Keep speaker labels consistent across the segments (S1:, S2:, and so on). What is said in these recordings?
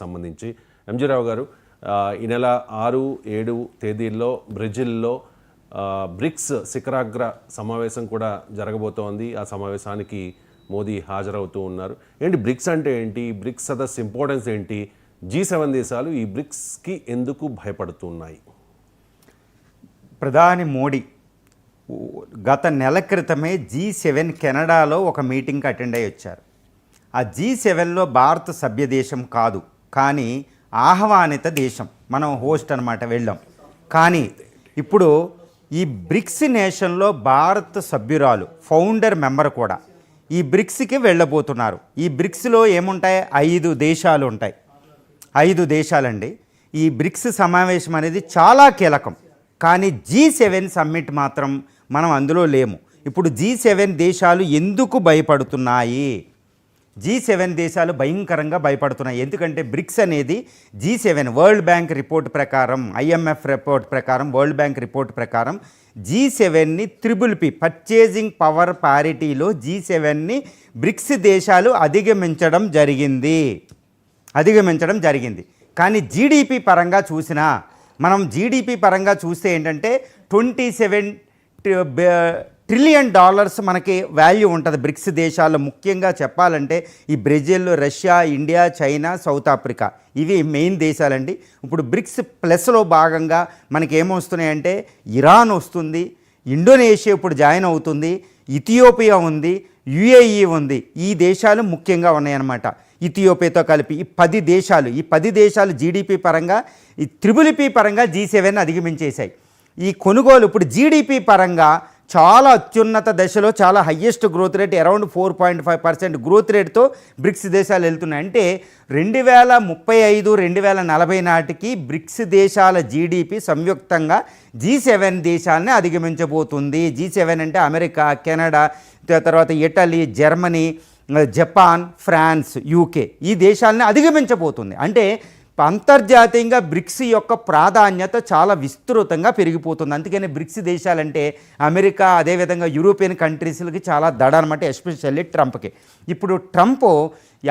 S1: సంబంధించి ఎంజీ రావు గారు ఈ నెల 6, 7 తేదీల్లో బ్రెజిల్లో బ్రిక్స్ శిఖరాగ్ర సమావేశం కూడా జరగబోతోంది. ఆ సమావేశానికి మోదీ హాజరవుతూ ఉన్నారు. ఏంటి బ్రిక్స్ అంటే ఏంటి, బ్రిక్స్ సదస్సు ఇంపార్టెన్స్ ఏంటి, G7 దేశాలు ఈ బ్రిక్స్కి ఎందుకు భయపడుతున్నాయి?
S2: ప్రధాని మోడీ గత నెల క్రితమే G7 కెనడాలో ఒక మీటింగ్కి అటెండ్ అయ్యి వచ్చారు. ఆ G7లో భారత్ సభ్య దేశం కాదు, కానీ ఆహ్వానిత దేశం, మనం హోస్ట్ అనమాట, వెళ్ళాం. కానీ ఇప్పుడు ఈ బ్రిక్స్ నేషన్లో భారత్ సభ్యురాలు, ఫౌండర్ మెంబర్ కూడా ఈ బ్రిక్స్కి వెళ్ళబోతున్నారు. ఈ బ్రిక్స్లో ఏముంటాయి? 5 దేశాలు ఉంటాయి. 5 దేశాలండి. ఈ బ్రిక్స్ సమావేశం అనేది చాలా కీలకం. కానీ G7 సమ్మిట్ మాత్రం మనం అందులో లేము. ఇప్పుడు G7 దేశాలు ఎందుకు భయపడుతున్నాయి? G7 దేశాలు భయంకరంగా భయపడుతున్నాయి. ఎందుకంటే బ్రిక్స్ అనేది G7 వరల్డ్ బ్యాంక్ రిపోర్ట్ ప్రకారం, IMF రిపోర్ట్ ప్రకారం, వరల్డ్ బ్యాంక్ రిపోర్ట్ ప్రకారం G7ని PPP పర్చేజింగ్ పవర్ పారిటీలో G7ని బ్రిక్స్ దేశాలు అధిగమించడం జరిగింది. కానీ జీడిపి పరంగా చూసినా, మనం జీడిపి పరంగా చూస్తే ఏంటంటే $27 ట్రిలియన్ మనకి వాల్యూ ఉంటుంది బ్రిక్స్ దేశాల్లో. ముఖ్యంగా చెప్పాలంటే ఈ Brazil, Russia, India, China, south Africa, ఇవి మెయిన్ దేశాలండి. ఇప్పుడు బ్రిక్స్ ప్లస్లో భాగంగా మనకి ఏమొస్తున్నాయంటే ఇరాన్ వస్తుంది, ఇండోనేషియా ఇప్పుడు జాయిన్ అవుతుంది, ఇథియోపియా ఉంది, UAE ఉంది. ఈ దేశాలు ముఖ్యంగా ఉన్నాయన్నమాట. ఇథియోపియాతో కలిపి ఈ 10 దేశాలు జీడిపి పరంగా, ఈ PPP పరంగా G7 అధిగమించేశాయి. ఈ కొనుగోలు ఇప్పుడు జీడిపి పరంగా చాలా అత్యున్నత దశలో, చాలా highest growth rate, around 4.5% growth రేట్తో బ్రిక్స్ దేశాలు వెళ్తున్నాయి. అంటే 2035, 2040 నాటికి బ్రిక్స్ దేశాల జీడిపి సంయుక్తంగా G7 దేశాలని అధిగమించబోతుంది. G7 అంటే అమెరికా, కెనడా, తర్వాత Italy, Germany, Japan, France, UK, ఈ దేశాలని అధిగమించబోతుంది. అంటే అంతర్జాతీయంగా బ్రిక్స్ యొక్క ప్రాధాన్యత చాలా విస్తృతంగా పెరిగిపోతుంది. అందుకని బ్రిక్స్ దేశాలంటే అమెరికా, అదేవిధంగా యూరోపియన్ కంట్రీస్లకి చాలా దడ అనమాట, ఎస్పెషల్లీ ట్రంప్కి. ఇప్పుడు ట్రంప్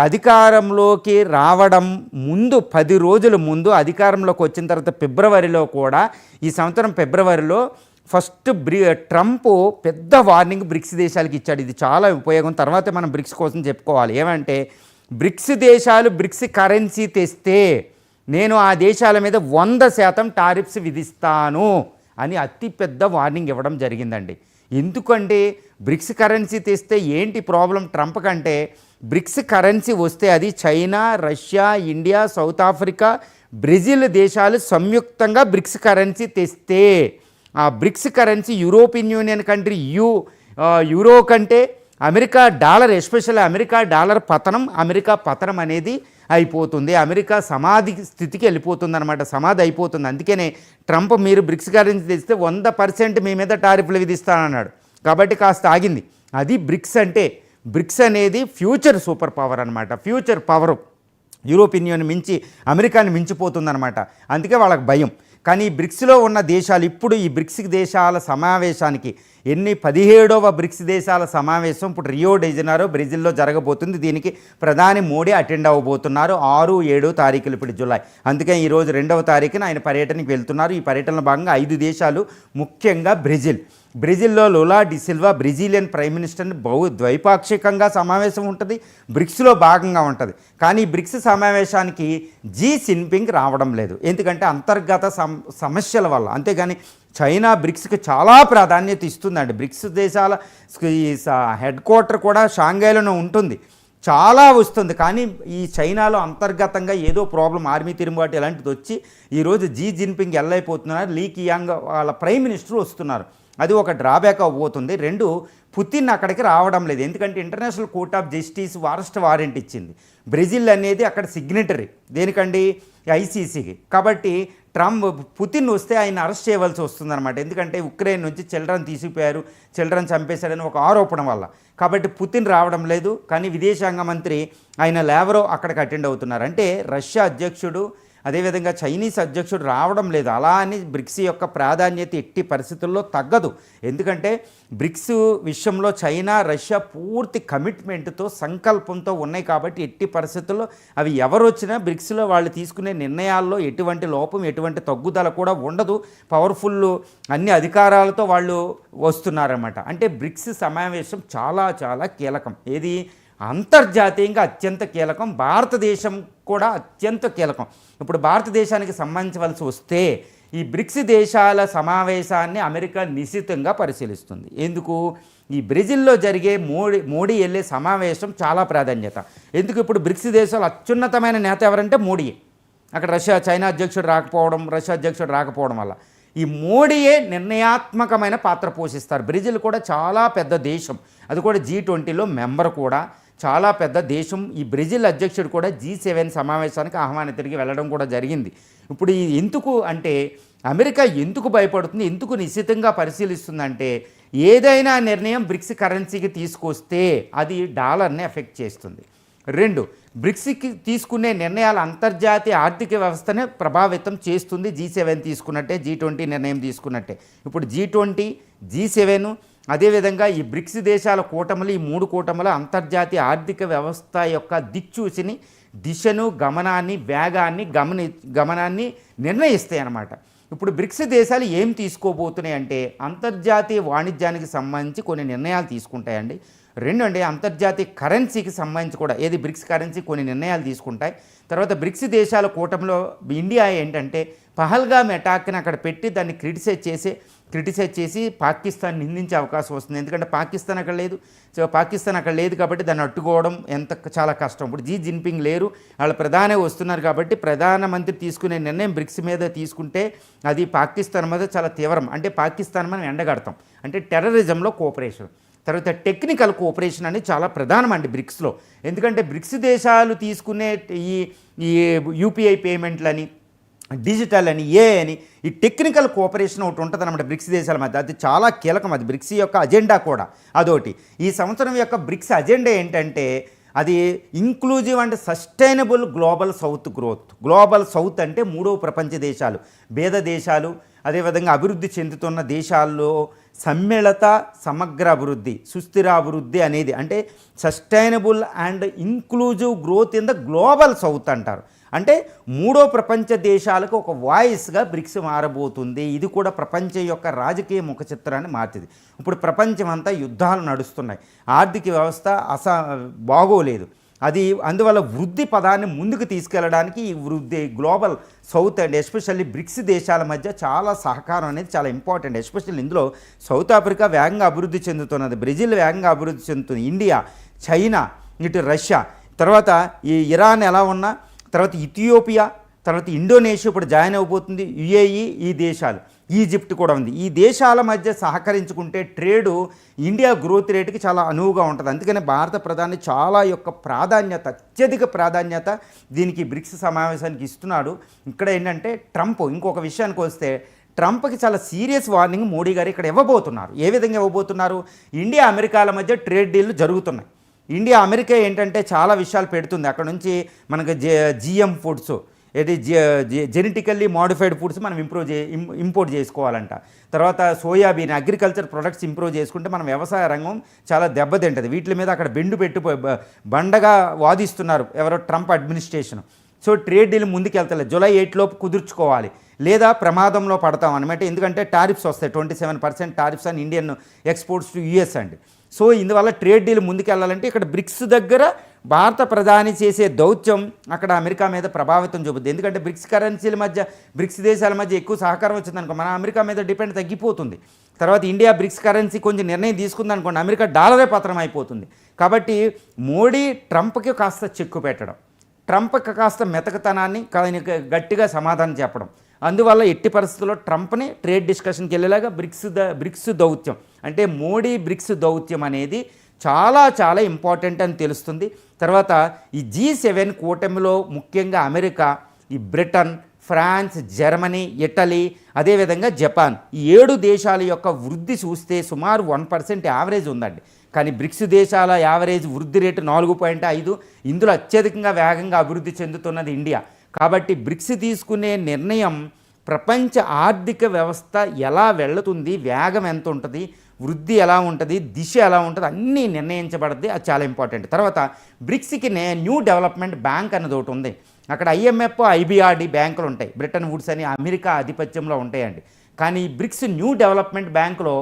S2: అధికారంలోకి రావడం ముందు 10 రోజుల ముందు, అధికారంలోకి వచ్చిన తర్వాత ఫిబ్రవరిలో కూడా, ఈ సంవత్సరం ఫిబ్రవరిలో ఫస్ట్ ట్రంప్ పెద్ద వార్నింగ్ బ్రిక్స్ దేశాలకి ఇచ్చాడు. ఇది చాలా ఉపయోగం, తర్వాత మనం బ్రిక్స్ కోసం చెప్పుకోవాలి. ఏమంటే బ్రిక్స్ దేశాలు బ్రిక్స్ కరెన్సీ తెస్తే నేను ఆ దేశాల మీద 100% టారిఫ్స్ విధిస్తాను అని అతిపెద్ద వార్నింగ్ ఇవ్వడం జరిగిందండి. ఎందుకంటే బ్రిక్స్ కరెన్సీ తెస్తే ఏంటి ప్రాబ్లం ట్రంప్ కంటే, బ్రిక్స్ కరెన్సీ వస్తే అది China, Russia, India, south Africa, Brazil దేశాలు సంయుక్తంగా బ్రిక్స్ కరెన్సీ తెస్తే, ఆ BRICS currency European Union country euro కంటే America dollar, especially America dollar పతనం, అమెరికా పతనం అనేది అయిపోతుంది. అమెరికా సమాధి స్థితికి వెళ్ళిపోతుంది అనమాట, సమాధి అయిపోతుంది. అందుకనే ట్రంప్ మీరు బ్రిక్స్ కరెన్సీ తెస్తే 100% మీ మీద టారిఫ్లు విధిస్తానన్నాడు. కాబట్టి కాస్త ఆగింది. అది బ్రిక్స్ అంటే. బ్రిక్స్ అనేది ఫ్యూచర్ సూపర్ పవర్ అనమాట. ఫ్యూచర్ పవర్ యూరోపియన్ యూనియన్ మించి అమెరికాని మించిపోతుందన్నమాట. అందుకే వాళ్ళకి భయం. కానీ ఈ బ్రిక్స్లో ఉన్న దేశాలు ఇప్పుడు ఈ బ్రిక్స్ దేశాల సమావేశానికి 17వ బ్రిక్స్ దేశాల సమావేశం ఇప్పుడు రియో డి జనీరో బ్రెజిల్లో జరగబోతుంది. దీనికి ప్రధాని మోడీ అటెండ్ అవ్వబోతున్నారు 6, 7 తారీఖులు, ఇప్పుడు జూలై. అందుకే ఈరోజు 2వ తారీఖున ఆయన పర్యటనకి వెళ్తున్నారు. ఈ పర్యటనలో భాగంగా 5 దేశాలు, ముఖ్యంగా బ్రెజిల్లో Lula da Silva Brazilian prime మినిస్టర్ని ద్వైపాక్షికంగా సమావేశం ఉంటుంది, బ్రిక్స్లో భాగంగా ఉంటుంది. కానీ బ్రిక్స్ సమావేశానికి జీ జిన్పింగ్ రావడం లేదు. ఎందుకంటే అంతర్గత సమస్యల వల్ల. అంతేగాని చైనా బ్రిక్స్కి చాలా ప్రాధాన్యత ఇస్తుందండి. బ్రిక్స్ దేశాల హెడ్ క్వార్టర్ కూడా షాంఘైలోనే ఉంటుంది, చాలా వస్తుంది. కానీ ఈ చైనాలో అంతర్గతంగా ఏదో ప్రాబ్లం, ఆర్మీ తిరుగుబాటు ఇలాంటిది వచ్చి ఈరోజు జీ జిన్పింగ్ వెళ్ళైపోతున్నారు. లీ కియాంగ్ వాళ్ళ ప్రైమ్ మినిస్టర్ వస్తున్నారు. అది ఒక డ్రాబ్యాక్ అవ్వబోతుంది. 2, పుతిన్ అక్కడికి రావడం లేదు. ఎందుకంటే international court of justice arrest warrant ఇచ్చింది. బ్రెజిల్ అనేది అక్కడ సిగ్నేటరీ దేనికండి, ICCకి. కాబట్టి పుతిన్ వస్తే ఆయన అరెస్ట్ చేయవలసి వస్తుందన్నమాట. ఎందుకంటే ఉక్రెయిన్ నుంచి చిల్డ్రన్ తీసుకుపోయారు, చిల్డ్రన్ చంపేశారని ఒక ఆరోపణ వల్ల. కాబట్టి పుతిన్ రావడం లేదు. కానీ విదేశాంగ మంత్రి ఆయన లావ్రోవ్ అక్కడికి అటెండ్ అవుతున్నారు. అంటే రష్యా అధ్యక్షుడు, అదేవిధంగా చైనీస్ అధ్యక్షుడు రావడం లేదు. అలా అని బ్రిక్స్ యొక్క ప్రాధాన్యత ఎట్టి పరిస్థితుల్లో తగ్గదు. ఎందుకంటే బ్రిక్స్ విషయంలో చైనా, రష్యా పూర్తి కమిట్మెంట్తో, సంకల్పంతో ఉన్నాయి కాబట్టి ఎట్టి పరిస్థితుల్లో అవి ఎవరు వచ్చినా బ్రిక్స్లో వాళ్ళు తీసుకునే నిర్ణయాల్లో ఎటువంటి లోపం, ఎటువంటి తగ్గుదల కూడా ఉండదు. పవర్ఫుల్ అన్ని అధికారాలతో వాళ్ళు వస్తున్నారన్నమాట. అంటే బ్రిక్స్ సమావేశం చాలా చాలా కీలకం. ఏది అంతర్జాతీయంగా అత్యంత కీలకం, భారతదేశం కూడా అత్యంత కీలకం. ఇప్పుడు భారతదేశానికి సంబంధించవలసి వస్తే ఈ బ్రిక్స్ దేశాల సమావేశాన్ని అమెరికా నిశితంగా పరిశీలిస్తుంది. ఎందుకు? ఈ బ్రెజిల్లో జరిగే మోడీ వెళ్ళే సమావేశం చాలా ప్రాధాన్యత. ఎందుకు? ఇప్పుడు బ్రిక్స్ దేశాలు అత్యున్నతమైన నేత ఎవరంటే మోడీ. అక్కడ చైనా అధ్యక్షుడు రాకపోవడం వల్ల ఈ మోడీయే నిర్ణయాత్మకమైన పాత్ర పోషిస్తారు. బ్రెజిల్ కూడా చాలా పెద్ద దేశం, అది కూడా G20లో మెంబర్ కూడా, చాలా పెద్ద దేశం. ఈ బ్రెజిల్ అధ్యక్షుడు కూడా G7 సమావేశానికి ఆహ్వానితుడికి వెళ్ళడం కూడా జరిగింది. ఇప్పుడు ఎందుకు అంటే అమెరికా ఎందుకు భయపడుతుంది, ఎందుకు నిశ్చితంగా పరిశీలిస్తుందంటే ఏదైనా నిర్ణయం బ్రిక్స్ కరెన్సీకి తీసుకొస్తే అది డాలర్ని ఎఫెక్ట్ చేస్తుంది. 2, బ్రిక్స్కి తీసుకునే నిర్ణయాలు అంతర్జాతీయ ఆర్థిక వ్యవస్థనే ప్రభావితం చేస్తుంది. G7 తీసుకున్నట్టే, G20 నిర్ణయం తీసుకున్నట్టే. ఇప్పుడు G20, G7 అదేవిధంగా ఈ బ్రిక్స్ దేశాల కూటములు, ఈ 3 కూటముల అంతర్జాతీయ ఆర్థిక వ్యవస్థ యొక్క దిశను, గమనాన్ని, వేగాన్ని గమనాన్ని నిర్ణయిస్తాయి అన్నమాట. ఇప్పుడు బ్రిక్స్ దేశాలు ఏం తీసుకోబోతున్నాయి అంటే అంతర్జాతీయ వాణిజ్యానికి సంబంధించి కొన్ని నిర్ణయాలు తీసుకుంటాయండి. 2 అంతర్జాతీయ కరెన్సీకి సంబంధించి కూడా ఏది బ్రిక్స్ కరెన్సీ కొన్ని నిర్ణయాలు తీసుకుంటాయి. తర్వాత బ్రిక్స్ దేశాల కూటమిలో ఇండియా ఏంటంటే పహల్గామ్ అటాక్ని అక్కడ పెట్టి దాన్ని క్రిటిసైజ్ చేసి పాకిస్తాన్ నిందించే అవకాశం వస్తుంది. ఎందుకంటే పాకిస్తాన్ అక్కడ లేదు కాబట్టి దాన్ని అడ్డుకోవడం చాలా కష్టం. ఇప్పుడు జిన్పింగ్ లేరు, వాళ్ళ ప్రధాని వస్తున్నారు కాబట్టి ప్రధానమంత్రి తీసుకునే నిర్ణయం బ్రిక్స్ మీద తీసుకుంటే అది పాకిస్తాన్ మీద చాలా తీవ్రం. అంటే పాకిస్తాన్ మనం ఎండగడతాం. అంటే టెర్రరిజంలో కోఆపరేషన్, తర్వాత టెక్నికల్ కోఆపరేషన్ అనేది చాలా ప్రధానం అండి బ్రిక్స్లో. ఎందుకంటే బ్రిక్స్ దేశాలు తీసుకునే ఈ యూపీఐ పేమెంట్లని, డిజిటల్ అని, అని ఈ టెక్నికల్ కోఆపరేషన్ ఒకటి ఉంటుంది అన్నమాట బ్రిక్స్ దేశాల మధ్య. అది చాలా కీలకం. అది బ్రిక్స్ యొక్క అజెండా కూడా అదొకటి. ఈ సంవత్సరం యొక్క బ్రిక్స్ అజెండా ఏంటంటే అది inclusive and sustainable global south growth. Global south అంటే 3వ ప్రపంచ దేశాలు, పేద దేశాలు, అదేవిధంగా అభివృద్ధి చెందుతున్న దేశాల్లో సమ్మిళిత సమగ్ర అభివృద్ధి, సుస్థిర అభివృద్ధి అనేది అంటే sustainable and inclusive growth in the global south అంటారు. అంటే 3వ ప్రపంచ దేశాలకు ఒక వాయిస్గా బ్రిక్స్ మారబోతుంది. ఇది కూడా ప్రపంచం యొక్క రాజకీయ ముఖ చిత్రాన్ని మార్చింది. ఇప్పుడు ప్రపంచం అంతా యుద్ధాలు నడుస్తున్నాయి, ఆర్థిక వ్యవస్థ బాగోలేదు. అందువల్ల వృద్ధి పదాన్ని ముందుకు తీసుకెళ్ళడానికి ఈ వృద్ధి global south and especially BRICS దేశాల మధ్య చాలా సహకారం అనేది చాలా ఇంపార్టెంట్. ఎస్పెషల్లీ ఇందులో సౌత్ ఆఫ్రికా వేగంగా అభివృద్ధి చెందుతున్నది, బ్రెజిల్ వేగంగా అభివృద్ధి చెందుతుంది, ఇండియా, చైనా, ఇటు రష్యా, తర్వాత ఈ ఇరాన్ ఎలా ఉన్నా, తర్వాత ఇథియోపియా, తర్వాత ఇండోనేషియా ఇప్పుడు జాయిన్ అయిపోతుంది, UAE, ఈ దేశాలు, ఈజిప్ట్ కూడా ఉంది. ఈ దేశాల మధ్య సహకరించుకుంటే ట్రేడు ఇండియా గ్రోత్ రేటుకి చాలా అనువుగా ఉంటుంది. అందుకని భారత ప్రధాని చాలా అత్యధిక ప్రాధాన్యత దీనికి బ్రిక్స్ సమావేశానికి ఇస్తున్నాడు. ఇక్కడ ఏంటంటే ట్రంప్, ఇంకొక విషయానికి వస్తే ట్రంప్కి చాలా సీరియస్ వార్నింగ్ మోడీ గారు ఇక్కడ ఇవ్వబోతున్నారు. ఏ విధంగా ఇవ్వబోతున్నారు? ఇండియా అమెరికాల మధ్య ట్రేడ్ డీల్లు జరుగుతున్నాయి. ఇండియా అమెరికా ఏంటంటే చాలా విషయాలు పెడుతుంది. అక్కడ నుంచి మనకు GM ఫుడ్స్, ఏది జెనెటికల్లీ మోడిఫైడ్ ఫుడ్స్ మనం ఇంపోర్ట్ చేసుకోవాలంట. తర్వాత సోయాబీన్, అగ్రికల్చర్ ప్రొడక్ట్స్ ఇంప్రూవ్ చేసుకుంటే మన వ్యవసాయ రంగం చాలా దెబ్బతింటుంది. వీటి మీద అక్కడ బండగా వాదిస్తున్నారు ఎవరో Trump administration. So trade deal ముందుకెళ్తలేదు. July 8 లోపు కుదుర్చుకోవాలి, లేదా ప్రమాదంలో పడతాం అనమాట. ఎందుకంటే టారిఫ్స్ వస్తాయి, 27% టారిఫ్స్ అని ఇండియన్ ఎక్స్పోర్ట్స్ టు US అండి. సో ఇందువల్ల ట్రేడ్ డీల్ ముందుకెళ్ళాలంటే ఇక్కడ బ్రిక్స్ దగ్గర భారత ప్రధాని చేసే దౌత్యం అక్కడ అమెరికా మీద ప్రభావితం చూపుద్ది. ఎందుకంటే బ్రిక్స్ కరెన్సీల మధ్య, బ్రిక్స్ దేశాల మధ్య ఎక్కువ సహకారం వచ్చిందనుకో మన అమెరికా మీద డిపెండ్ తగ్గిపోతుంది. తర్వాత ఇండియా బ్రిక్స్ కరెన్సీ కొంచెం నిర్ణయం తీసుకుందనుకోండి, అమెరికా డాలరే పత్రం అయిపోతుంది. కాబట్టి మోడీ ట్రంప్కి కాస్త చెక్కు పెట్టడం, ట్రంప్కి కాస్త మెతకతనాన్ని గట్టిగా సమాధానం చెప్పడం, అందువల్ల ఎట్టి పరిస్థితుల్లో ట్రంప్ని ట్రేడ్ డిస్కషన్కి వెళ్ళేలాగా బ్రిక్స్ దౌత్యం అంటే మోడీ బ్రిక్స్ దౌత్యం అనేది చాలా ఇంపార్టెంట్ అని తెలుస్తుంది. తర్వాత ఈ G7 కూటమిలో ముఖ్యంగా అమెరికా, ఈ బ్రిటన్, ఫ్రాన్స్, జర్మనీ, ఇటలీ, అదేవిధంగా జపాన్, ఈ 7 దేశాల యొక్క వృద్ధి చూస్తే సుమారు 1% యావరేజ్ ఉందండి. కానీ బ్రిక్స్ దేశాల యావరేజ్ వృద్ధి రేటు 4.5. ఇందులో అత్యధికంగా వేగంగా అభివృద్ధి చెందుతున్నది ఇండియా. కాబట్టి బ్రిక్స్ తీసుకునే నిర్ణయం ప్రపంచ ఆర్థిక వ్యవస్థ ఎలా వెళ్తుంది, వేగం ఎంత ఉంటుంది, వృద్ధి ఎలా ఉంటుంది, దిశ ఎలా ఉంటుంది, అన్నీ నిర్ణయించబడుతుంది. అది చాలా ఇంపార్టెంట్. తర్వాత బ్రిక్స్కి న్యూ డెవలప్మెంట్ బ్యాంక్ అనేది ఒకటి ఉంది. అక్కడ IMF, IBRD బ్యాంకులు ఉంటాయి. బ్రిటన్ వుడ్స్ అని అమెరికా ఆధిపత్యంలో ఉంటాయండి. కానీ బ్రిక్స్ న్యూ డెవలప్మెంట్ బ్యాంకులో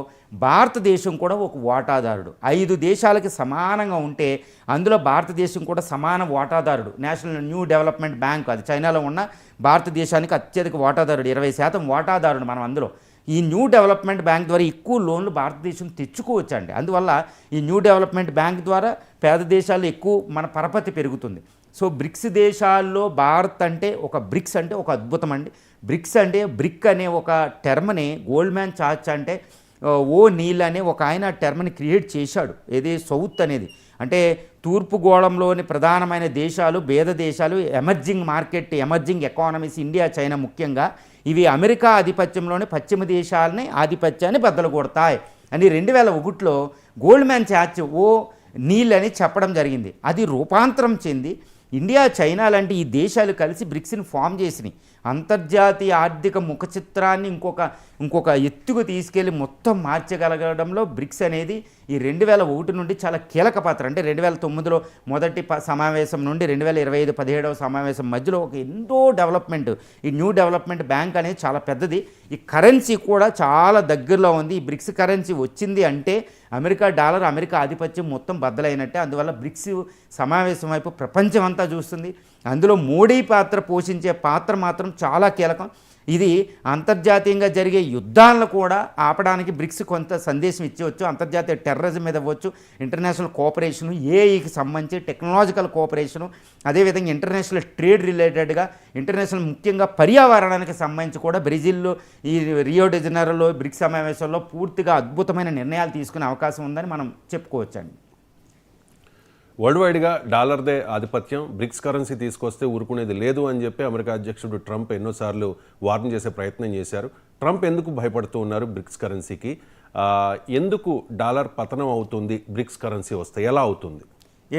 S2: భారతదేశం కూడా ఒక వాటాదారుడు. 5 దేశాలకి సమానంగా ఉంటే అందులో భారతదేశం కూడా సమాన వాటాదారుడు. నేషనల్ న్యూ డెవలప్మెంట్ బ్యాంక్ అది చైనాలో ఉన్న భారతదేశానికి అత్యధిక వాటాదారుడు, 20% వాటాదారుడు మనం అందులో. ఈ న్యూ డెవలప్మెంట్ బ్యాంక్ ద్వారా ఎక్కువ లోన్లు భారతదేశం తెచ్చుకోవచ్చండి. అందువల్ల ఈ న్యూ డెవలప్మెంట్ బ్యాంక్ ద్వారా పేద దేశాల్లో ఎక్కువ మన పరపతి పెరుగుతుంది. సో బ్రిక్స్ దేశాల్లో భారత్ అంటే ఒక బ్రిక్స్ అంటే ఒక అద్భుతం అండి. బ్రిక్స్ అంటే బ్రిక్ అనే ఒక టర్మ్ని గోల్డ్మ్యాన్ సాచ్ అంటే ఓ నీల్ అనే ఒక ఆయన టర్మ్ని క్రియేట్ చేశాడు. ఏది సౌత్ అనేది అంటే తూర్పు గోళంలోని ప్రధానమైన దేశాలు, పేద దేశాలు, emerging market, emerging economies, India, China ముఖ్యంగా ఇవి అమెరికా ఆధిపత్యంలోని పశ్చిమ దేశాలని ఆధిపత్యాన్ని బద్దలు కొడతాయి అని 2001లో గోల్డ్మ్యాన్ సాచ్ ఓ నీల్ అని చెప్పడం జరిగింది. అది రూపాంతరం చెంది ఇండియా, చైనా లాంటి ఈ దేశాలు కలిసి బ్రిక్స్ని ఫామ్ చేసినాయి. అంతర్జాతీయ ఆర్థిక ముఖ చిత్రాన్ని ఇంకొక ఎత్తుకు తీసుకెళ్ళి మొత్తం మార్చగలగడంలో బ్రిక్స్ అనేది ఈ 2001 నుండి చాలా కీలక పాత్ర. అంటే 2009లో మొదటి సమావేశం నుండి 2025 17వ సమావేశం మధ్యలో ఒక ఎంతో డెవలప్మెంట్. ఈ న్యూ డెవలప్మెంట్ బ్యాంక్ అనేది చాలా పెద్దది. ఈ కరెన్సీ కూడా చాలా దగ్గరలో ఉంది. ఈ బ్రిక్స్ కరెన్సీ వచ్చింది అంటే అమెరికా డాలర్, అమెరికా ఆధిపత్యం మొత్తం బద్దలైనట్టే. అందువల్ల బ్రిక్స్ సమావేశం వైపు ప్రపంచం అంతా చూస్తుంది. అందులో మోడీ పాత్ర పోషించే పాత్ర మాత్రం చాలా కీలకం. ఇది అంతర్జాతీయంగా జరిగే యుద్ధాలను కూడా ఆపడానికి బ్రిక్స్ కొంత సందేశం ఇచ్చవచ్చు. అంతర్జాతీయ టెర్రరిజం మీద ఇవ్వచ్చు, ఇంటర్నేషనల్ కోఆపరేషను, ఏఐకి సంబంధించి టెక్నాలజికల్ కోఆపరేషను, అదేవిధంగా ఇంటర్నేషనల్ ట్రేడ్ రిలేటెడ్గా, ఇంటర్నేషనల్ ముఖ్యంగా పర్యావరణానికి సంబంధించి కూడా బ్రెజిల్లో ఈ రియో డి జనీరోలో బ్రిక్స్ సమావేశంలో పూర్తిగా అద్భుతమైన నిర్ణయాలు తీసుకునే అవకాశం ఉందని మనం చెప్పుకోవచ్చండి.
S1: వరల్డ్ వైడ్గా డాలర్దే ఆధిపత్యం, బ్రిక్స్ కరెన్సీ తీసుకొస్తే ఊరుకునేది లేదు అని చెప్పి అమెరికా అధ్యక్షుడు ట్రంప్ ఎన్నోసార్లు వార్న్ చేసే ప్రయత్నం చేశారు. ట్రంప్ ఎందుకు భయపడుతూ ఉన్నారు బ్రిక్స్ కరెన్సీకి? ఎందుకు డాలర్ పతనం అవుతుంది బ్రిక్స్ కరెన్సీ వస్తే? ఎలా అవుతుంది?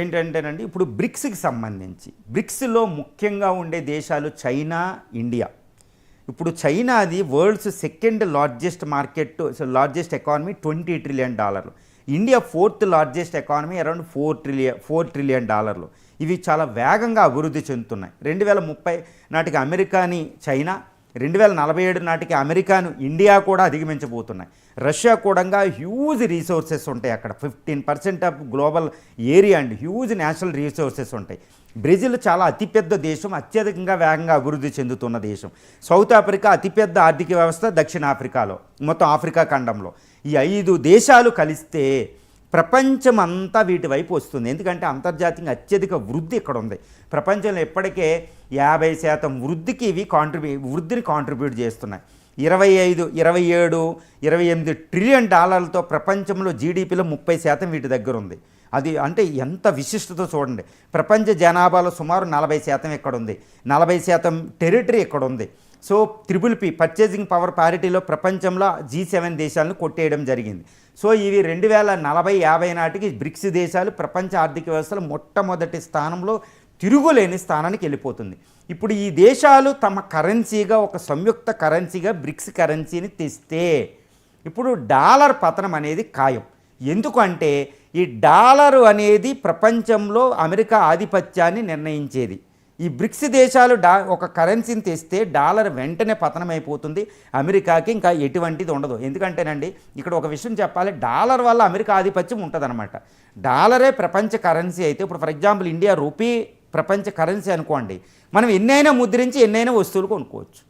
S2: ఏంటంటేనండి, ఇప్పుడు బ్రిక్స్కి సంబంధించి బ్రిక్స్లో ముఖ్యంగా ఉండే దేశాలు చైనా, ఇండియా. ఇప్పుడు చైనాది world's second largest market, largest economy, $20 trillion. India 4th largest economy, around $4 trillion. ఇవి చాలా వేగంగా అభివృద్ధి చెందుతున్నాయి. 2030 నాటికి అమెరికాని చైనా, 2047 నాటికి అమెరికాను ఇండియా కూడా అధిగమించబోతున్నాయి. రష్యా కూడా హ్యూజ్ రీసోర్సెస్ ఉంటాయి అక్కడ. 15% of global area and huge national resources ఉంటాయి. బ్రెజిల్ చాలా అతిపెద్ద దేశం, అత్యధికంగా వేగంగా అభివృద్ధి చెందుతున్న దేశం. సౌత్ ఆఫ్రికా అతిపెద్ద ఆర్థిక వ్యవస్థ దక్షిణాఫ్రికాలో, మొత్తం ఆఫ్రికా ఖండంలో. ఈ 5 దేశాలు కలిస్తే ప్రపంచం అంతా వీటి వైపు వస్తుంది. ఎందుకంటే అంతర్జాతీయంగా అత్యధిక వృద్ధి ఇక్కడ ఉంది. ప్రపంచంలో ఇప్పటికే 50% వృద్ధికి ఇవి వృద్ధిని కాంట్రిబ్యూట్ చేస్తున్నాయి. 25, 27, 28 ట్రిలియన్ డాలర్లతో ప్రపంచంలో జీడిపిలో 30% వీటి దగ్గర ఉంది. అది అంటే ఎంత విశిష్టత చూడండి. ప్రపంచ జనాభాలో సుమారు 40% ఇక్కడ ఉంది, 40% టెరిటరీ ఇక్కడ ఉంది. సో PPP పర్చేసింగ్ పవర్ పారిటీలో ప్రపంచంలో G7 దేశాలను కొట్టేయడం జరిగింది. సో ఇవి 2040-50 నాటికి బ్రిక్స్ దేశాలు ప్రపంచ ఆర్థిక వ్యవస్థలో మొట్టమొదటి స్థానంలో తిరుగులేని స్థానానికి వెళ్ళిపోతుంది. ఇప్పుడు ఈ దేశాలు తమ కరెన్సీగా ఒక సంయుక్త కరెన్సీగా బ్రిక్స్ కరెన్సీని తెస్తే ఇప్పుడు డాలర్ పతనం అనేది ఖాయం. ఎందుకంటే ఈ డాలరు అనేది ప్రపంచంలో అమెరికా ఆధిపత్యాన్ని నిర్ణయించేది. ఈ బ్రిక్స్ దేశాలు ఒక కరెన్సీని తెస్తే డాలర్ వెంటనే పతనమైపోతుంది. అమెరికాకి ఇంకా ఎటువంటిది ఉండదు. ఎందుకంటేనండి ఇక్కడ ఒక విషయం చెప్పాలి, డాలర్ వల్ల అమెరికా ఆధిపత్యం ఉంటుందన్నమాట. డాలరే ప్రపంచ కరెన్సీ అయితే, ఇప్పుడు ఫర్ ఎగ్జాంపుల్ ఇండియా రూపీ ప్రపంచ కరెన్సీ అనుకోండి, మనం ఎన్నైనా ముద్రించి ఎన్నైనా వస్తువులు కొనుక్కోవచ్చు,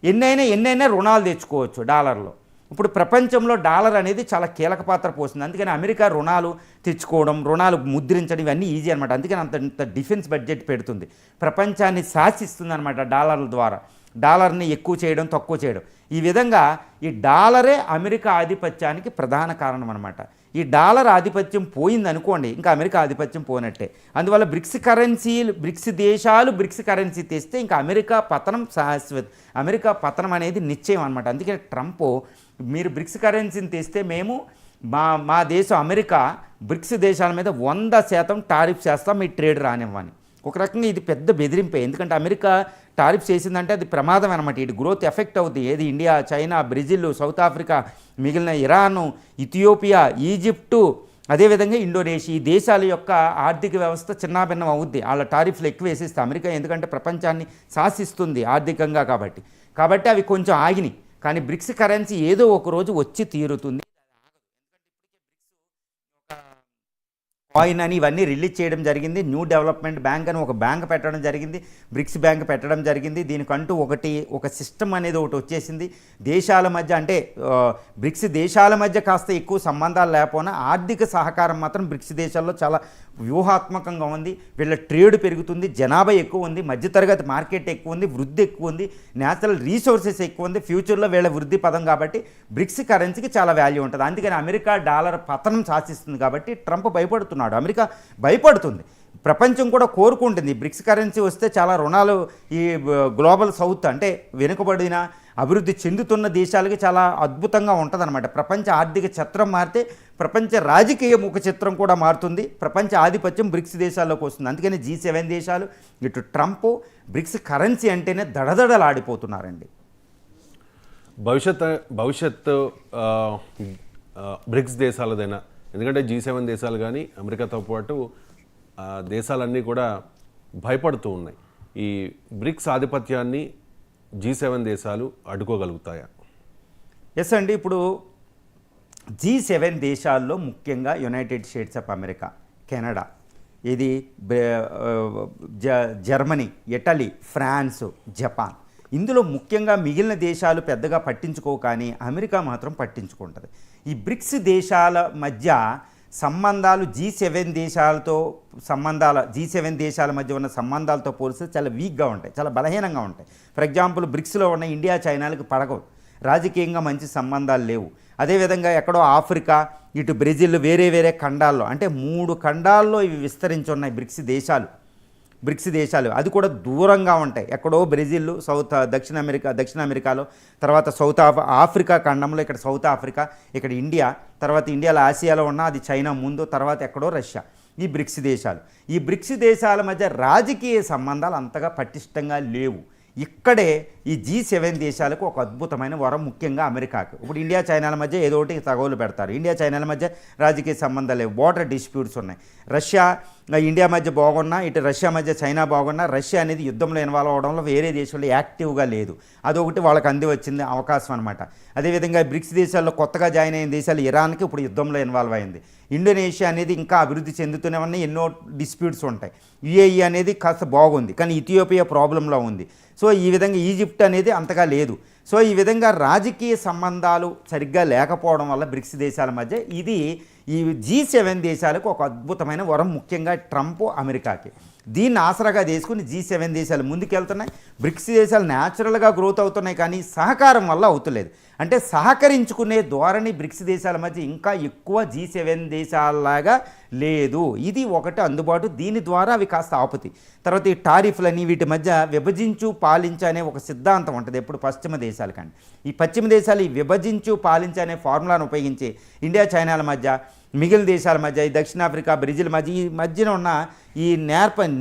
S2: ఎన్నైనా రుణాలు తెచ్చుకోవచ్చు డాలర్లో. ఇప్పుడు ప్రపంచంలో డాలర్ అనేది చాలా కీలక పాత్ర పోస్తుంది. అందుకని అమెరికా రుణాలు తెచ్చుకోవడం, రుణాలు ముద్రించడం ఇవన్నీ ఈజీ అనమాట. అందుకని అంత డిఫెన్స్ బడ్జెట్ పెడుతుంది, ప్రపంచాన్ని శాసిస్తుంది అనమాట డాలర్ల ద్వారా. డాలర్ని ఎక్కువ చేయడం, తక్కువ చేయడం, ఈ విధంగా ఈ డాలరే అమెరికా ఆధిపత్యానికి ప్రధాన కారణం అనమాట. ఈ డాలర్ ఆధిపత్యం పోయింది అనుకోండి, ఇంకా అమెరికా ఆధిపత్యం పోనట్టే. అందువల్ల బ్రిక్స్ దేశాలు బ్రిక్స్ కరెన్సీ తెస్తే ఇంకా అమెరికా పతనం శాశ్వత, అమెరికా పతనం అనేది నిశ్చయం అనమాట. అందుకే ట్రంప్ మీరు బ్రిక్స్ కరెన్సీని తెస్తే మేము మా దేశం అమెరికా బ్రిక్స్ దేశాల మీద 100% టారిఫ్ చేస్తాం, మీ ట్రేడ్ రానివ్వని. ఒక రకంగా ఇది పెద్ద బెదిరింపే. ఎందుకంటే అమెరికా టారిఫ్స్ వేసిందంటే అది ప్రమాదం అనమాట. ఇటు గ్రోత్ ఎఫెక్ట్ అవుతుంది. ఏది India, China, Brazil, south Africa, మిగిలిన ఇరాను, ఇథియోపియా, ఈజిప్టు, అదేవిధంగా ఇండోనేషియా, ఈ దేశాల యొక్క ఆర్థిక వ్యవస్థ చిన్నాభిన్నం అవుద్ది వాళ్ళ టారిఫ్లు ఎక్కువ వేసిస్తే. అమెరికా ఎందుకంటే ప్రపంచాన్ని శాసిస్తుంది ఆర్థికంగా కాబట్టి అవి కొంచెం ఆగినాయి. కానీ బ్రిక్స్ కరెన్సీ ఏదో ఒక రోజు వచ్చి తీరుతుంది. కాయిన్ అని ఇవన్నీ రిలీజ్ చేయడం జరిగింది. న్యూ డెవలప్మెంట్ బ్యాంక్ అని ఒక బ్యాంక్ పెట్టడం జరిగింది, బ్రిక్స్ బ్యాంక్ పెట్టడం జరిగింది. దీనికంటూ ఒక సిస్టమ్ అనేది ఒకటి వచ్చేసింది. దేశాల మధ్య అంటే బ్రిక్స్ దేశాల మధ్య కాస్త ఎక్కువ సంబంధాలు లేకపోయినా ఆర్థిక సహకారం మాత్రం బ్రిక్స్ దేశాల్లో చాలా వ్యూహాత్మకంగా ఉంది. వీళ్ళ ట్రేడ్ పెరుగుతుంది, జనాభా ఎక్కువ ఉంది, మధ్యతరగతి మార్కెట్ ఎక్కువ ఉంది, వృద్ధి ఎక్కువ ఉంది, న్యాచురల్ రీసోర్సెస్ ఎక్కువ ఉంది. ఫ్యూచర్లో వీళ్ళ వృద్ధి పదం కాబట్టి బ్రిక్స్ కరెన్సీకి చాలా వాల్యూ ఉంటుంది. అందుకని అమెరికా డాలర్ పతనం శాసిస్తుంది కాబట్టి ట్రంప్ భయపడుతున్నాడు, అమెరికా భయపడుతుంది, ప్రపంచం కూడా కోరుకుంటుంది. బ్రిక్స్ కరెన్సీ వస్తే చాలా రుణాలు ఈ గ్లోబల్ సౌత్ అంటే వెనుకబడిన అభివృద్ధి చెందుతున్న దేశాలకి చాలా అద్భుతంగా ఉంటుందన్నమాట. ప్రపంచ ఆర్థిక చిత్రం మారితే ప్రపంచ రాజకీయ ముఖ చిత్రం కూడా మారుతుంది. ప్రపంచ ఆధిపత్యం బ్రిక్స్ దేశాల్లోకి వస్తుంది. అందుకని G7 దేశాలు ఇటు ట్రంప్ బ్రిక్స్ కరెన్సీ అంటేనే దడదడలాడిపోతున్నారండి.
S1: భవిష్యత్తు బ్రిక్స్ దేశాలదైనా, ఎందుకంటే G7 దేశాలు కానీ అమెరికాతో పాటు దేశాలన్నీ కూడా భయపడుతూ ఉన్నాయి. ఈ బ్రిక్స్ ఆధిపత్యాన్ని G7 దేశాలు అడ్డుకోగలుగుతాయా?
S2: ఎస్ అండి. ఇప్పుడు G7 దేశాల్లో ముఖ్యంగా United states of America, Canada, ఇది జర్మనీ, ఇటలీ, ఫ్రాన్స్, జపాన్, ఇందులో ముఖ్యంగా మిగిలిన దేశాలు పెద్దగా పట్టించుకో, కానీ అమెరికా మాత్రం పట్టించుకుంటుంది. ఈ బ్రిక్స్ దేశాల మధ్య సంబంధాలు G7 దేశాల మధ్య ఉన్న సంబంధాలతో పోలిస్తే చాలా వీక్గా ఉంటాయి, చాలా బలహీనంగా ఉంటాయి. ఫర్ ఎగ్జాంపుల్ బ్రిక్స్లో ఉన్న ఇండియా, చైనాలకు పడగవు, రాజకీయంగా మంచి సంబంధాలు లేవు. అదేవిధంగా ఎక్కడో ఆఫ్రికా, ఇటు బ్రెజిల్, వేరే ఖండాల్లో అంటే 3 ఖండాల్లో ఇవి విస్తరించి ఉన్నాయి బ్రిక్స్ దేశాలు. అది కూడా దూరంగా ఉంటాయి. ఎక్కడో బ్రెజిల్, దక్షిణ అమెరికాలో, తర్వాత ఆఫ్రికా ఖండంలో, ఇక్కడ సౌత్ ఆఫ్రికా, ఇక్కడ ఇండియా, తర్వాత ఇండియాలో ఆసియాలో ఉన్న అది చైనా ముందు, తర్వాత ఎక్కడో రష్యా. ఈ బ్రిక్స్ దేశాల మధ్య రాజకీయ సంబంధాలు అంతగా పటిష్టంగా లేవు. ఇక్కడే ఈ G7 దేశాలకు ఒక అద్భుతమైన వరం, ముఖ్యంగా అమెరికాకు. ఇప్పుడు ఇండియా, చైనాల మధ్య ఏదో ఒకటి తగవులు పెడతారు. ఇండియా, చైనాల మధ్య రాజకీయ సంబంధాలు లేవు, బార్డర్ డిస్ప్యూట్స్ ఉన్నాయి. రష్యా, ఇండియా మధ్య బాగున్నా, ఇటు రష్యా మధ్య చైనా బాగున్నా, రష్యా అనేది యుద్ధంలో ఇన్వాల్వ్ అవడంలో వేరే దేశాల్లో యాక్టివ్గా లేదు. అదొకటి వాళ్ళకి అంది వచ్చింది అవకాశం అనమాట. అదేవిధంగా బ్రిక్స్ దేశాల్లో కొత్తగా జాయిన్ అయిన దేశాలు ఇరాన్కి ఇప్పుడు యుద్ధంలో ఇన్వాల్వ్ అయింది. ఇండోనేషియా అనేది ఇంకా అభివృద్ధి చెందుతూనే ఉన్నాయి, ఎన్నో డిస్ప్యూట్స్ ఉంటాయి. UAE అనేది కాస్త బాగుంది, కానీ ఇథియోపియా ప్రాబ్లంలో ఉంది. సో ఈ విధంగా ఈజిప్ట్ అనేది అంతగా లేదు. సో ఈ విధంగా రాజకీయ సంబంధాలు సరిగ్గా లేకపోవడం వల్ల బ్రిక్స్ దేశాల మధ్య ఈ G7 దేశాలకు ఒక అద్భుతమైన వరం, ముఖ్యంగా ట్రంప్ అమెరికాకి. దీన్ని ఆసరాగా తీసుకుని G7 దేశాలు ముందుకెళ్తున్నాయి. బ్రిక్స్ దేశాలు న్యాచురల్గా గ్రోత్ అవుతున్నాయి, కానీ సహకారం వల్ల అవుతలేదు. అంటే సహకరించుకునే ధోరణి బ్రిక్స్ దేశాల మధ్య ఇంకా ఎక్కువ G7 దేశాలలాగా లేదు. ఇది ఒకటి అందుబాటు. దీని ద్వారా అవి కాస్త ఆపుతాయి. తర్వాత ఈ టారిఫ్లని, వీటి మధ్య విభజించు పాలించు అనే ఒక సిద్ధాంతం ఉంటుంది ఎప్పుడు పశ్చిమ దేశాల కంటే. ఈ పశ్చిమ దేశాలు ఈ విభజించు పాలించు అనే ఫార్ములాను ఉపయోగించి ఇండియా, చైనాల మధ్య, మిగిలిన దేశాల మధ్య, ఈ దక్షిణాఫ్రికా, బ్రెజిల్ మధ్య, ఈ మధ్యన ఉన్న ఈ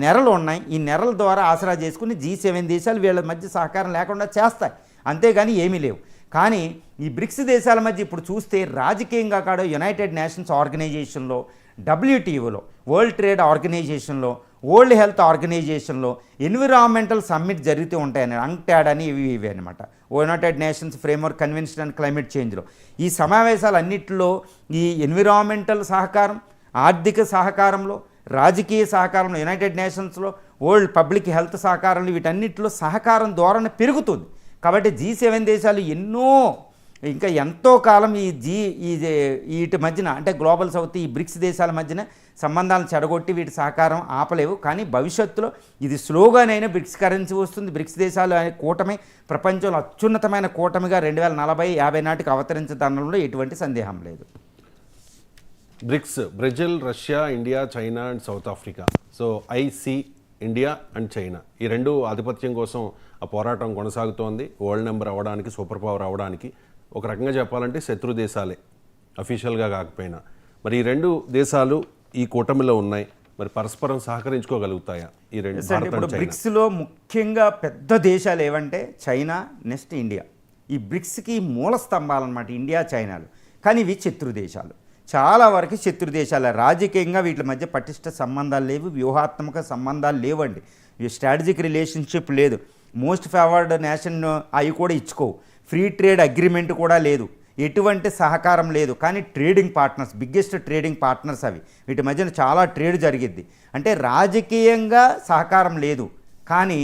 S2: నెరలు ఉన్నాయి. ఈ నెరల ద్వారా ఆసరా చేసుకుని G7 దేశాలు వీళ్ళ మధ్య సహకారం లేకుండా చేస్తాయి, అంతేగాని ఏమీ లేవు. కానీ ఈ బ్రిక్స్ దేశాల మధ్య ఇప్పుడు చూస్తే రాజకీయంగా కాదు, యునైటెడ్ నేషన్స్ ఆర్గనైజేషన్లో, WTOలో, వరల్డ్ ట్రేడ్ ఆర్గనైజేషన్లో, వరల్డ్ హెల్త్ ఆర్గనైజేషన్లో ఎన్విరాన్మెంటల్ సమ్మిట్ జరుగుతూ ఉంటాయని, అంక్టాడ్ అని ఇవి అనమాట, united nations framework convention and climate చేంజ్లో. ఈ సమావేశాలన్నింటిలో ఈ ఎన్విరాన్మెంటల్ సహకారం, ఆర్థిక సహకారంలో, రాజకీయ సహకారంలో, యునైటెడ్ నేషన్స్లో, వరల్డ్ పబ్లిక్ హెల్త్ సహకారంలో, వీటన్నిటిలో సహకారం ధోరణి పెరుగుతుంది. కాబట్టి G7 దేశాలు ఇంకా ఎంతో కాలం వీటి మధ్యన అంటే గ్లోబల్ సౌత్, ఈ బ్రిక్స్ దేశాల మధ్యన సంబంధాలను చెడగొట్టి వీటి సహకారం ఆపలేవు. కానీ భవిష్యత్తులో ఇది స్లోగానైనా బ్రిక్స్ కరెన్సీ వస్తుంది. బ్రిక్స్ దేశాలు అనే కూటమి ప్రపంచంలో అత్యున్నతమైన కూటమిగా 2040-50 నాటికి అవతరించడంలో ఎటువంటి సందేహం లేదు.
S1: BRICS, Brazil, Russia, India, China and South Africa. So IC, India and China, ఈ రెండు ఆధిపత్యం కోసం ఆ పోరాటం కొనసాగుతోంది. వరల్డ్ నెంబర్ అవ్వడానికి, సూపర్ పవర్ అవ్వడానికి. ఒక రకంగా చెప్పాలంటే శత్రు దేశాలే, అఫీషియల్గా కాకపోయినా. మరి ఈ రెండు దేశాలు ఈ కూటమిలో ఉన్నాయి. మరి పరస్పరం సహకరించుకోగలుగుతాయా ఈ రెండు
S2: అంటే
S1: భారత్
S2: ఇప్పుడు
S1: అండ్ చైనా?
S2: బ్రిక్స్లో ముఖ్యంగా పెద్ద దేశాలు ఏవంటే చైనా, నెక్స్ట్ ఇండియా. ఈ బ్రిక్స్కి మూల స్తంభాలు అన్నమాట ఇండియా, చైనాలు. కానీ ఇవి శత్రు దేశాలు, చాలా వరకు శత్రు దేశాలు. రాజకీయంగా వీటి మధ్య పటిష్ట సంబంధాలు లేవు, వ్యూహాత్మక సంబంధాలు లేవండి, స్ట్రాటజిక్ రిలేషన్షిప్ లేదు, మోస్ట్ ఫేవర్డ్ నేషన్ అవి కూడా ఇచ్చుకోవు, ఫ్రీ ట్రేడ్ అగ్రిమెంట్ కూడా లేదు, ఎటువంటి సహకారం లేదు. కానీ trading partners, biggest trading partners అవి, వీటి మధ్యన చాలా ట్రేడ్ జరిగిద్ది. అంటే రాజకీయంగా సహకారం లేదు, కానీ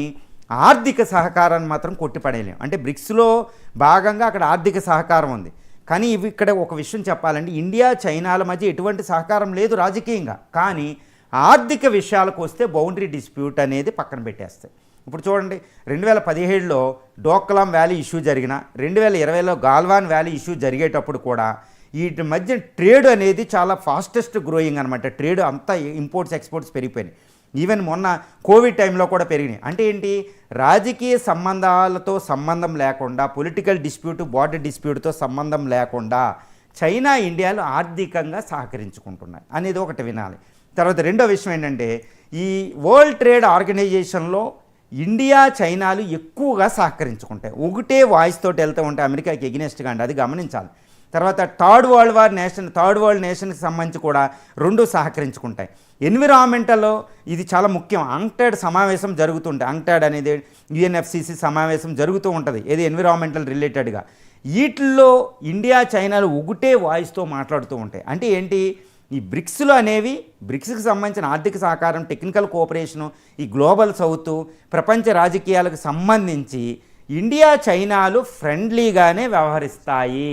S2: ఆర్థిక సహకారాన్ని మాత్రం కొట్టిపడేయలేం. అంటే బ్రిక్స్లో భాగంగా అక్కడ ఆర్థిక సహకారం ఉంది. కానీ ఇవి ఇక్కడ ఒక విషయం చెప్పాలంటే ఇండియా, చైనాల మధ్య ఎటువంటి సహకారం లేదు రాజకీయంగా, కానీ ఆర్థిక విషయాలకు వస్తే బౌండరీ డిస్ప్యూట్ అనేది పక్కన పెట్టేస్తాయి. ఇప్పుడు చూడండి, 2017లో డోక్లాం వ్యాలీ ఇష్యూ జరిగిన, 2020లో గాల్వాన్ వ్యాలీ ఇష్యూ జరిగేటప్పుడు కూడా వీటి మధ్య ట్రేడ్ అనేది చాలా ఫాస్టెస్ట్ గ్రోయింగ్ అనమాట. ట్రేడ్ అంతా ఇంపోర్ట్స్ ఎక్స్పోర్ట్స్ పెరిగిపోయినాయి. ఈవెన్ మొన్న కోవిడ్ టైంలో కూడా పెరిగినాయి. అంటే ఏంటి, రాజకీయ సంబంధాలతో సంబంధం లేకుండా, పొలిటికల్ డిస్ప్యూట్, బార్డర్ డిస్ప్యూట్తో సంబంధం లేకుండా చైనా, ఇండియాలు ఆర్థికంగా సహకరించుకుంటున్నాయి అనేది ఒకటి వినాలి. తర్వాత రెండో విషయం ఏంటంటే, ఈ వరల్డ్ ట్రేడ్ ఆర్గనైజేషన్లో ఇండియా, చైనాలు ఎక్కువగా సహకరించుకుంటాయి, ఒకటే వాయిస్ తోటి వెళ్తూ ఉంటాయి అమెరికాకి ఎగ్నెస్ట్గా అండి, అది గమనించాలి. తర్వాత థర్డ్ వరల్డ్ నేషన్కి సంబంధించి కూడా రెండు సహకరించుకుంటాయి. ఎన్విరాన్మెంటల్లో ఇది చాలా ముఖ్యం. అంక్టాడ్ సమావేశం జరుగుతుంటాయి, అంక్టాడ్ అనేది UNFCCC సమావేశం జరుగుతూ ఉంటుంది, ఏది ఎన్విరాన్మెంటల్ రిలేటెడ్గా. వీటిల్లో ఇండియా, చైనాలు ఒకటే వాయిస్తో మాట్లాడుతూ ఉంటాయి. అంటే ఏంటి, ఈ బ్రిక్స్లు అనేవి, బ్రిక్స్కి సంబంధించిన ఆర్థిక సహకారం, టెక్నికల్ కోఆపరేషను, ఈ గ్లోబల్ సౌత్, ప్రపంచ రాజకీయాలకు సంబంధించి ఇండియా, చైనాలు ఫ్రెండ్లీగానే వ్యవహరిస్తాయి.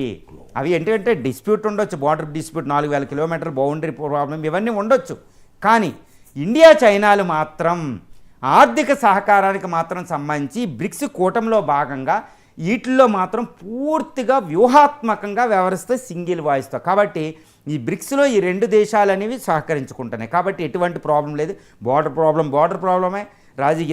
S2: అవి ఏంటంటే డిస్ప్యూట్ ఉండొచ్చు, బార్డర్ డిస్ప్యూట్, 4000 కిలోమీటర్ల బౌండరీ ప్రాబ్లం, ఇవన్నీ ఉండొచ్చు. కానీ ఇండియా, చైనాలు మాత్రం ఆర్థిక సహకారానికి మాత్రం సంబంధించి బ్రిక్స్ కూటమిలో భాగంగా వీటిల్లో మాత్రం పూర్తిగా వ్యూహాత్మకంగా వ్యవహరిస్తే సింగిల్ వాయిస్తో. కాబట్టి ఈ బ్రిక్స్లో ఈ రెండు దేశాలు అనేవి సహకరించుకుంటున్నాయి. కాబట్టి ఎటువంటి ప్రాబ్లం లేదు. బార్డర్ ప్రాబ్లమే,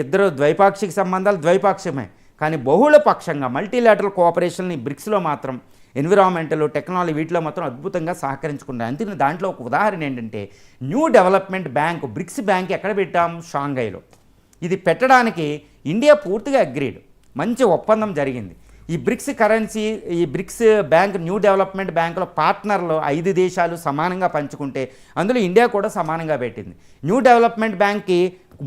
S2: ఇద్దరు ద్వైపాక్షిక సంబంధాలు ద్వైపాక్షికమే. కానీ బహుళ పక్షంగా మల్టీలాటరల్ కోఆపరేషన్ ఈ బ్రిక్స్లో మాత్రం ఎన్విరాన్మెంటల్, టెక్నాలజీ వీటిలో మాత్రం అద్భుతంగా సహకరించుకుంటాయి. అందుకని దాంట్లో ఒక ఉదాహరణ ఏంటంటే, new development bank, bricks bank ఎక్కడ పెట్టాం, షాంఘైలో. ఇది పెట్టడానికి ఇండియా పూర్తిగా అగ్రీడ్, మంచి ఒప్పందం జరిగింది. ఈ బ్రిక్స్ కరెన్సీ, ఈ బ్రిక్స్ బ్యాంక్, న్యూ డెవలప్మెంట్ బ్యాంకులో పార్ట్నర్లు 5 దేశాలు సమానంగా పంచుకుంటే అందులో ఇండియా కూడా సమానంగా పెట్టింది. న్యూ డెవలప్మెంట్ బ్యాంక్కి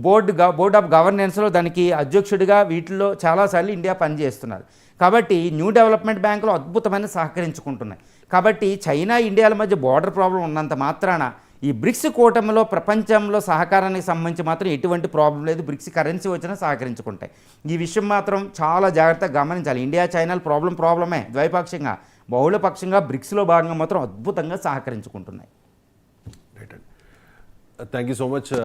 S2: బోర్డ్ ఆఫ్ గవర్నెన్స్లో దానికి అధ్యక్షుడిగా వీటిల్లో చాలాసార్లు ఇండియా పనిచేస్తున్నారు. కాబట్టి న్యూ డెవలప్మెంట్ బ్యాంకులో అద్భుతమైన సహకరించుకుంటున్నాయి. కాబట్టి చైనా, ఇండియాల మధ్య బార్డర్ ప్రాబ్లం ఉన్నంత మాత్రాన ఈ బ్రిక్స్ కూటమిలో ప్రపంచంలో సహకారానికి సంబంధించి మాత్రం ఎటువంటి ప్రాబ్లం లేదు. బ్రిక్స్ కరెన్సీ వచ్చినా సహకరించుకుంటాయి. ఈ విషయం మాత్రం చాలా జాగ్రత్తగా గమనించాలి. ఇండియా, చైనాల ప్రాబ్లమే ద్వైపాక్షికంగా, బహుళపక్షంగా బ్రిక్స్లో భాగంగా మాత్రం అద్భుతంగా సహకరించుకుంటున్నాయి.
S1: రైట్ అండి, థ్యాంక్ యూ సో మచ్.